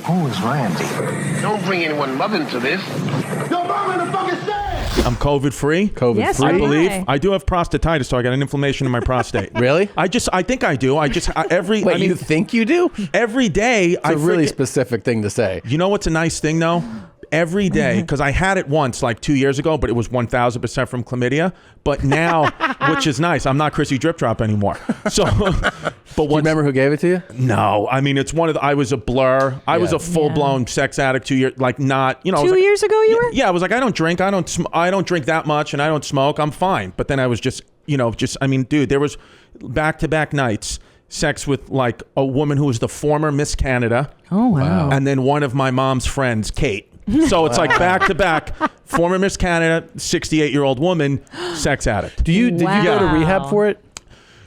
Who is Randy? Don't bring anyone mother into this. Your mom in the fucking stand! I'm COVID-free. Yes, I am believe. I. I do have prostatitis, so I got an inflammation in my prostate. Really? I think I do. Wait, you think you do? Every day, It's a really specific thing to say. You know what's a nice thing, though? Every day, because I had it once, like 2 years ago, but it was 1,000% from chlamydia. But now, which is nice, I'm not Chrissy Drip Drop anymore. So, but do you remember who gave it to you? No, I mean it's one of the. I was a blur. I was a full blown sex addict 2 years, like not, you know. 2 years ago, you were? Yeah, I was like, I don't drink, I don't drink that much, and I don't smoke. I'm fine. But then I was just, I mean, dude, there was back-to-back nights. Sex with like a woman who was the former Miss Canada. Oh wow! And then one of my mom's friends, Kate. So it's like back to back, former Miss Canada, 68-year-old woman, sex addict. Did you go to rehab for it?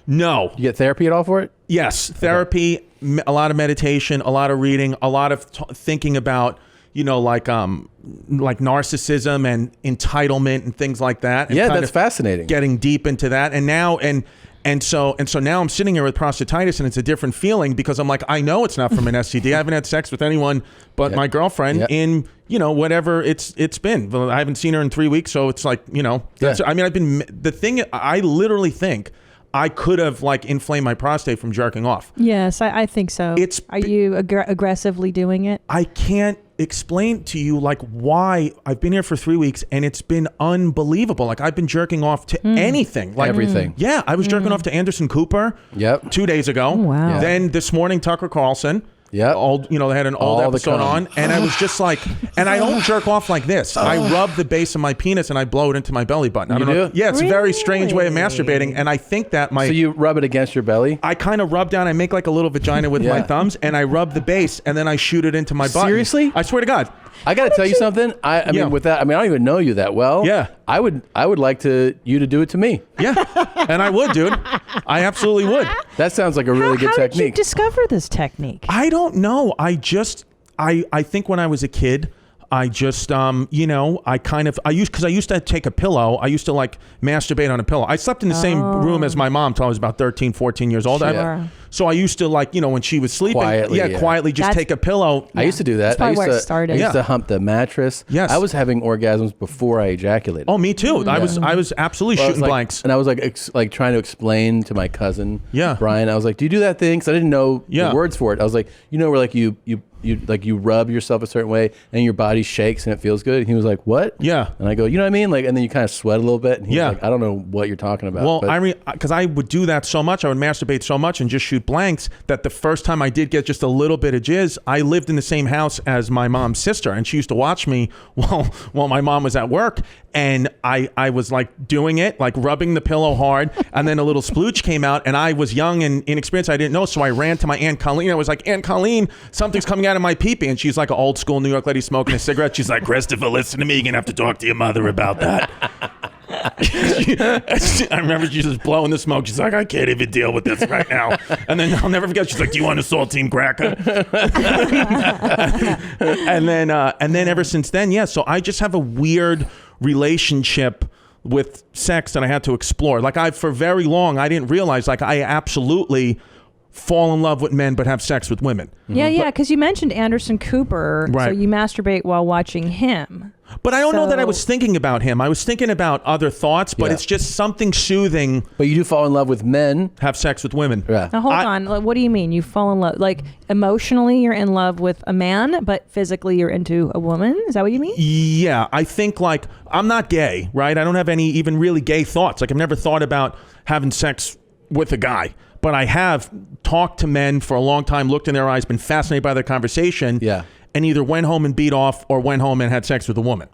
No. You get therapy at all for it? Yes, therapy, a lot of meditation, a lot of reading, a lot of thinking about, like narcissism and entitlement and things like that. And yeah, that's fascinating. Getting deep into that, and so now I'm sitting here with prostatitis, and it's a different feeling because I'm like, I know it's not from an STD. I haven't had sex with anyone but my girlfriend in whatever it's been. I haven't seen her in 3 weeks, so it's like I mean, I literally think I could have like inflamed my prostate from jerking off. Yes, I think so. Are you aggressively doing it? I can't explain to you like why. I've been here for 3 weeks and it's been unbelievable. Like I've been jerking off to anything, like everything. Yeah, I was jerking off to Anderson Cooper. 2 days ago. Oh, wow. Then this morning Tucker Carlson. Yeah. They had an old episode on, and I was just like, and I don't jerk off like this. I rub the base of my penis and I blow it into my belly button. I don't know. Yeah, it's a very strange way of masturbating, and I think that So you rub it against your belly? I kind of rub down. I make like a little vagina with my thumbs, and I rub the base, and then I shoot it into my butt. Seriously? I swear to God. I got to tell you something. I mean, with that, I don't even know you that well. Yeah. I would like you to do it to me. Yeah, and I would, dude. I absolutely would. That sounds like a really good technique. How did you discover this technique? I don't know. I think when I was a kid, I just, because I used to take a pillow. I used to like masturbate on a pillow. I slept in the same room as my mom till I was about 13, 14 years old. Sure. So I used to like, when she was sleeping, quietly just take a pillow. I used to do that. That's probably where it started. I used to hump the mattress. Yes. I was having orgasms before I ejaculated. Oh, me too. I was absolutely shooting blanks. And I was like trying to explain to my cousin, Brian, I was like, do you do that thing? Because I didn't know the words for it. I was like, where like you rub yourself a certain way and your body shakes and it feels good. And he was like, what? Yeah. And I go, you know what I mean? Like, and then you kind of sweat a little bit. And he's like, I don't know what you're talking about. Well, because I would do that so much, I would masturbate so much and just shoot blanks that the first time I did get just a little bit of jizz, I lived in the same house as my mom's sister, and she used to watch me while my mom was at work. And I was like doing it, like rubbing the pillow hard, and then a little splooge came out, and I was young and inexperienced. I didn't know, so I ran to my Aunt Colleen. I was like, Aunt Colleen, something's coming out of my pee-pee. And she's like an old school New York lady smoking a cigarette. She's like, Christopher, listen to me. You're going to have to talk to your mother about that. I remember she was blowing the smoke. She's like, I can't even deal with this right now. And then I'll never forget, she's like, do you want a saltine cracker? and then ever since then, so I just have a weird relationship with sex that I had to explore. Like for very long, I didn't realize, like I absolutely fall in love with men but have sex with women. Yeah, because you mentioned Anderson Cooper, right. So you masturbate while watching him. But I don't know that I was thinking about him. I was thinking about other thoughts, but it's just something soothing. But you do fall in love with men. Have sex with women. Yeah. Now hold on. Like, what do you mean? You fall in love? Like emotionally you're in love with a man, but physically you're into a woman? Is that what you mean? Yeah. I think like, I'm not gay, right? I don't have any even really gay thoughts. Like I've never thought about having sex with a guy. But I have talked to men for a long time, looked in their eyes, been fascinated by their conversation, and either went home and beat off or went home and had sex with a woman.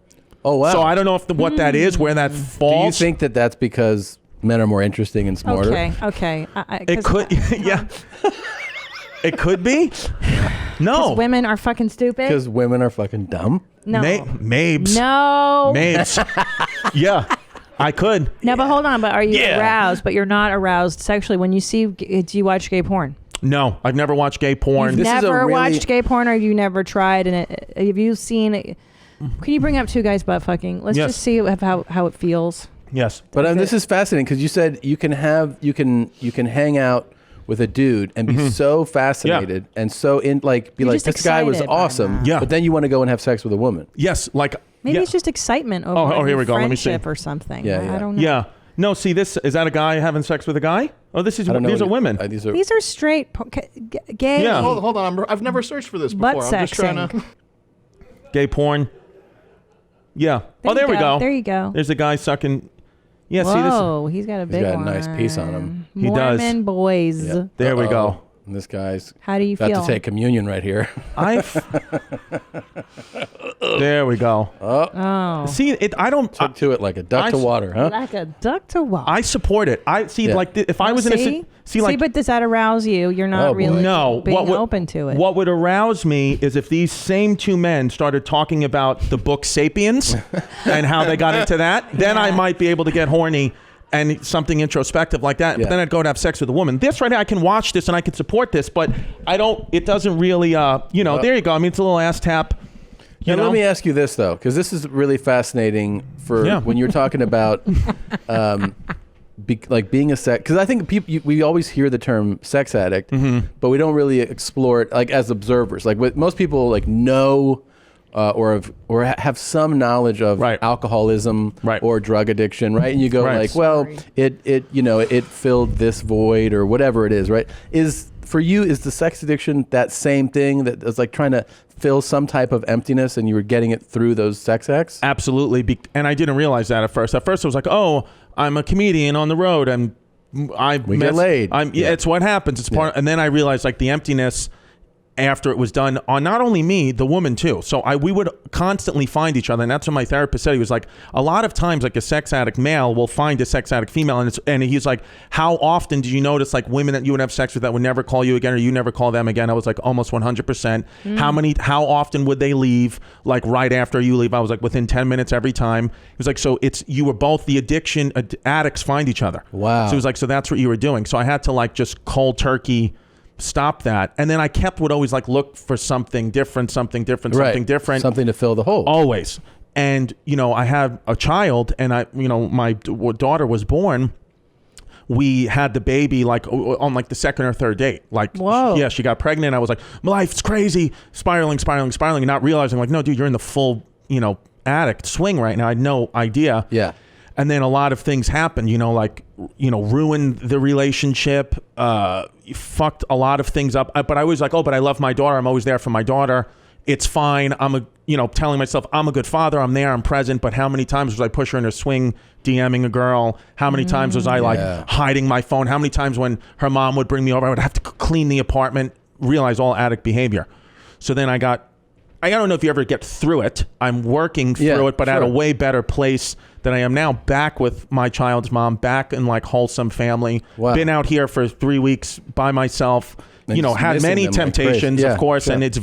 Oh, wow. So I don't know if what that is, where that falls. Do you think that that's because men are more interesting and smarter? Okay. It could, yeah. It could be. No. Women are fucking stupid. Because women are fucking dumb? No. Mabes. No. Mabes. Yeah. I could. No, but hold on. But are you aroused? But you're not aroused sexually when you see? Do you watch gay porn? No, I've never watched gay porn. You've never watched gay porn, or have you never tried? And have you seen? Can you bring up two guys butt fucking? Let's just see how it feels. Yes, but this is fascinating because you said you can hang out with a dude and be so fascinated and so in like be You're like this guy was awesome, but then you want to go and have sex with a woman. Yes, like maybe it's just excitement over here we go. Let me see. friendship or something. Yeah, I don't know. Yeah. No, see, this is that a guy having sex with a guy? Oh, these are women. These are straight gay. Yeah. Hold on. I've never searched for this Butt before. I'm just trying to. Gay porn. Yeah. There we go. There you go. There's a guy sucking. Yeah. Whoa, See this. he's got a big got one. a nice piece on him. He does. Mormon boys. Yeah. There we go. And this guy's How do you about feel? to take communion right here. There we go. Oh. See, I don't. Took to it like a duck to water, huh? Like a duck to water. I support it. I see, like, if I was in a but does that arouse you? You're not really being open to it. What would arouse me is if these same two men started talking about the book *Sapiens* and how they got into that. Then I might be able to get horny and something introspective like that. But then I'd go to have sex with a woman. This right now, I can watch this and I can support this, but I don't. It doesn't really. There you go. I mean, it's a little ass tap. Let me ask you this though, because this is really fascinating for when you're talking about, being a sex. Because I think we always hear the term sex addict, but we don't really explore it like as observers. Like most people like know. Or have some knowledge of alcoholism or drug addiction, right? And you go like, well, it filled this void or whatever it is, right? Is the sex addiction that same thing that is like trying to fill some type of emptiness and you were getting it through those sex acts? Absolutely. And I didn't realize that at first. At first, I was like, oh, I'm a comedian on the road and we get laid. It's what happens. It's part. And then I realized like the emptiness after it was done on not only me, the woman too. So we would constantly find each other. And that's what my therapist said. He was like, a lot of times like a sex addict male will find a sex addict female. And he's like, how often did you notice like women that you would have sex with that would never call you again or you never call them again? I was like almost 100%. How often would they leave like right after you leave? I was like within 10 minutes every time. He was like, so you were both the addiction addicts find each other. Wow. So he was like, so that's what you were doing. So I had to like just cold turkey stop that. And then I would always like look for something different, something to fill the hole. Always. And, I had a child and my daughter was born. We had the baby like on like the second or third date. Like, whoa. She got pregnant. I was like, my life's crazy, spiraling, and not realizing like, no, dude, you're in the full, addict swing right now. I had no idea. Yeah. And then a lot of things happened, ruined the relationship, fucked a lot of things up. But I was like, but I love my daughter. I'm always there for my daughter. It's fine. I'm telling myself I'm a good father. I'm there. I'm present. But how many times was I push her in her swing, DMing a girl? How many times was I like hiding my phone? How many times when her mom would bring me over, I would have to clean the apartment, realize all addict behavior. So then I don't know if you ever get through it. I'm working through it, but at a way better place than I am now. Back with my child's mom, back in like wholesome family. Wow. Been out here for 3 weeks by myself. And had many temptations, of course, and it's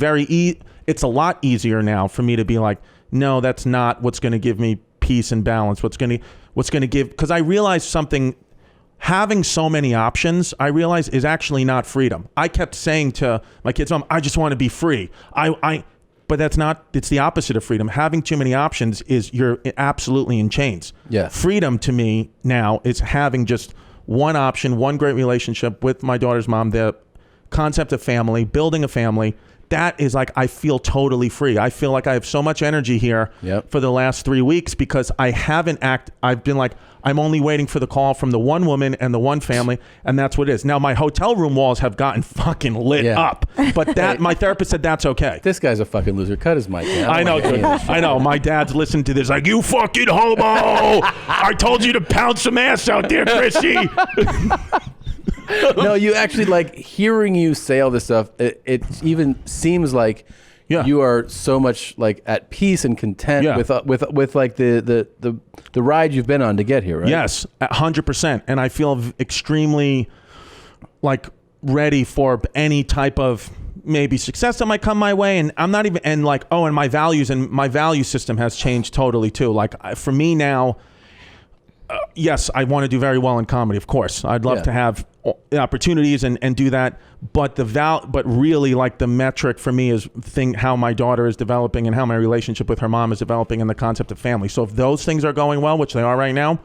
it's a lot easier now for me to be like, no, that's not what's going to give me peace and balance. What's going to give? Because I realized something. Having so many options, I realize, is actually not freedom. I kept saying to my kids, Mom, I just want to be free. But that's not, it's the opposite of freedom. Having too many options is you're absolutely in chains. Yeah. Freedom to me now is having just one option, one great relationship with my daughter's mom, the concept of family, building a family. That is like, I feel totally free. I feel like I have so much energy here for the last 3 weeks because I've been like, I'm only waiting for the call from the one woman and the one family, and that's what it is. Now, my hotel room walls have gotten fucking lit up, but my therapist said that's okay. This guy's a fucking loser. Cut his mic. I know, dude. I know. My dad's listening to this like, you fucking homo! I told you to pound some ass out there, Chrissy! No, you actually like hearing you say all this stuff. It even seems like you are so much like at peace and content with like the ride you've been on to get here, right? Yes, 100%. And I feel extremely like ready for any type of maybe success that might come my way. And I'm not even and my values and my value system has changed totally too. Like for me now. Yes, I want to do very well in comedy, of course. I'd love to have opportunities and do that. But but really, like, the metric for me is how my daughter is developing and how my relationship with her mom is developing, and the concept of family. So if those things are going well, which they are right now,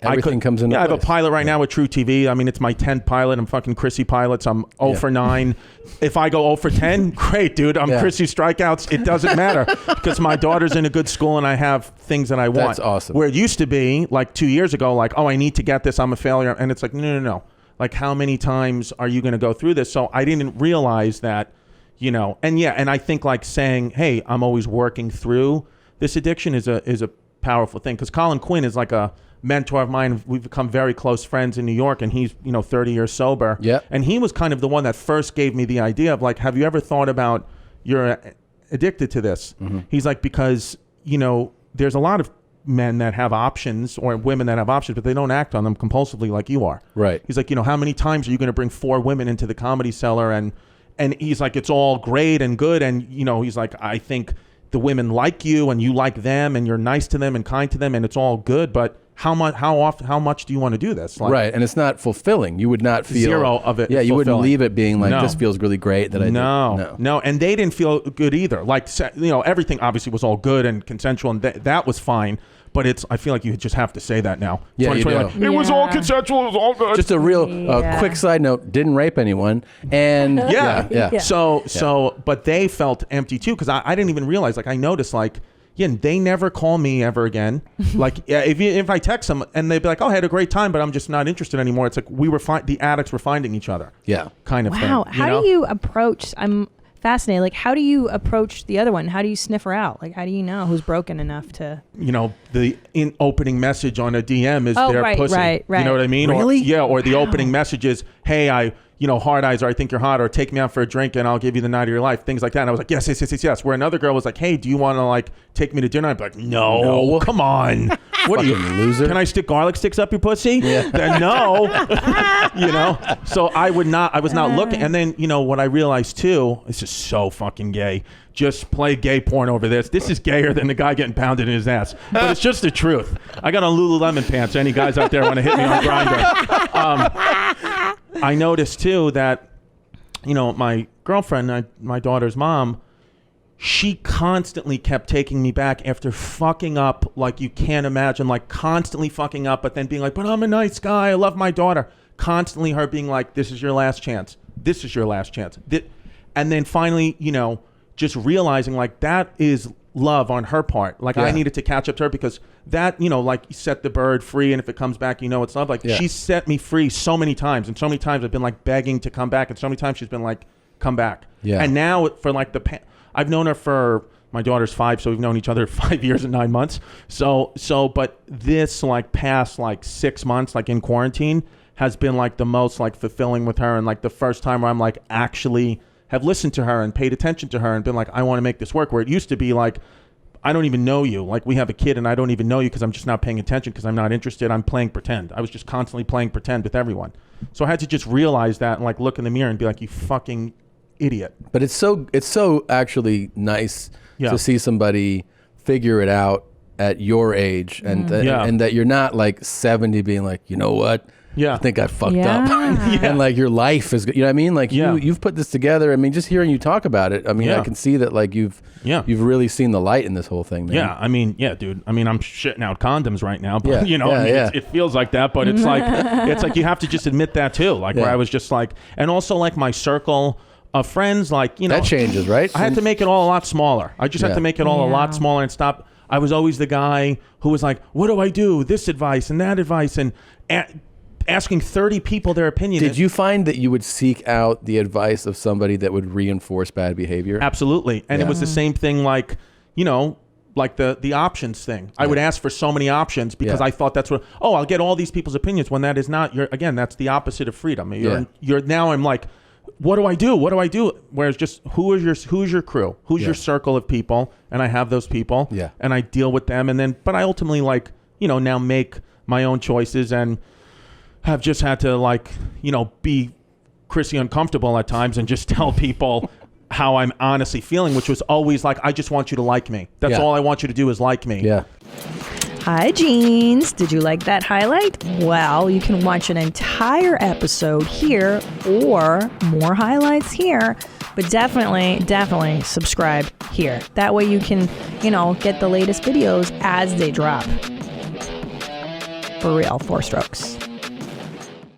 everything comes into place. I have a pilot right now with True TV. I mean, it's my 10th pilot. I'm fucking Chrissy pilots. I'm 0 for 9. If I go 0 for 10, great, dude. I'm Chrissy strikeouts. It doesn't matter because my daughter's in a good school and I have things that I want. That's awesome. Where it used to be, like 2 years ago, like, oh, I need to get this. I'm a failure. And it's like, no. Like, how many times are you going to go through this? So I didn't realize that, and I think, like, saying, hey, I'm always working through this addiction is a powerful thing. Because Colin Quinn is like a mentor of mine. We've become very close friends in New York, and he's, 30 years sober. Yeah. And he was kind of the one that first gave me the idea of, like, have you ever thought about you're addicted to this? Mm-hmm. He's like, because, there's a lot of men that have options or women that have options, but they don't act on them compulsively like you are. Right. He's like, how many times are you going to bring 4 women into the Comedy Cellar? And he's like, it's all great and good. And, he's like, I think the women like you and you like them and you're nice to them and kind to them and it's all good. But how much do you want to do this? Like, right. And it's not fulfilling. You would not feel zero of it. Yeah. You wouldn't leave it being like, this feels really great that I No. And they didn't feel good either. Like, everything obviously was all good and consensual and that was fine. But I feel like you just have to say that now. Yeah, you do. Like, it was all consensual. It was all good. Just a real quick side note: didn't rape anyone, and yeah. So, but they felt empty too because I didn't even realize. Like, I noticed, like, they never call me ever again. Like, if I text them and they'd be like, "Oh, I had a great time, but I'm just not interested anymore." It's like the addicts were finding each other. Yeah, kind of thing. Wow, how do you approach? I'm fascinated. Like, how do you approach the other one? How do you sniff her out? Like, how do you know who's broken enough to? The opening message on a DM is their pussy. Right. You know what I mean? Really? Or the opening message is, hey, hard eyes, or I think you're hot, or take me out for a drink and I'll give you the night of your life. Things like that. And I was like, yes. Where another girl was like, hey, do you want to, like, take me to dinner? I'd be like, no. Come on. What are you, loser? Can I stick garlic sticks up your pussy? Yeah. Then no. So I was not looking. And then, what I realized too, this is so fucking gay. Just play gay porn over this. This is gayer than the guy getting pounded in his ass. But it's just the truth. I got on Lululemon pants. Any guys out there want to hit me on Grindr? I noticed too that, my girlfriend, my daughter's mom, she constantly kept taking me back after fucking up like you can't imagine, like constantly fucking up, but then being like, but I'm a nice guy. I love my daughter. Constantly her being like, this is your last chance. This is your last chance. And then finally, just realizing like that is love on her part. Like I needed to catch up to her because that, like you set the bird free and if it comes back, it's love. Like she set me free so many times. And so many times I've been like begging to come back. And so many times she's been like, come back. Yeah. And now for like I've known her for, my daughter's 5, so we've known each other 5 years and 9 months. But this like past like 6 months, like in quarantine, has been like the most like fulfilling with her. And like the first time where I'm like actually have listened to her and paid attention to her and been like, I want to make this work. Where it used to be like, I don't even know you. Like we have a kid and I don't even know you because I'm just not paying attention because I'm not interested. I'm playing pretend. I was just constantly playing pretend with everyone. So I had to just realize that and like look in the mirror and be like, you fucking idiot. But it's so actually nice to see somebody figure it out at your age and that you're not like 70 being like, you know what? I think I fucked up. And like your life is, you know what I mean? Like you've put this together. I mean, just hearing you talk about it, I mean, I can see that like you've really seen the light in this whole thing, man. Yeah. I mean, dude. I mean, I'm shitting out condoms right now, but it feels like that, but it's like you have to just admit that too. Like where I was just like, and also like my circle of friends, like, that changes, right? I had to make it all a lot smaller. I just had to make it all a lot smaller and stop. I was always the guy who was like, what do I do? This advice and that advice and asking 30 people their opinion. Did you find that you would seek out the advice of somebody that would reinforce bad behavior? Absolutely. And it was the same thing like, like the options thing. I would ask for so many options because I thought that's what, I'll get all these people's opinions when that is not, that's the opposite of freedom. You're now I'm like, what do I do? What do I do? Whereas just who's your crew? Who's your circle of people? And I have those people and I deal with them. And then, but I ultimately like, now make my own choices and have just had to like, be Chrissy uncomfortable at times and just tell people how I'm honestly feeling, which was always like, I just want you to like me. That's all I want you to do is like me. Yeah. Hi, Jeans. Did you like that highlight? Well, you can watch an entire episode here or more highlights here. But definitely subscribe here. That way you can, get the latest videos as they drop. For real, 4 strokes.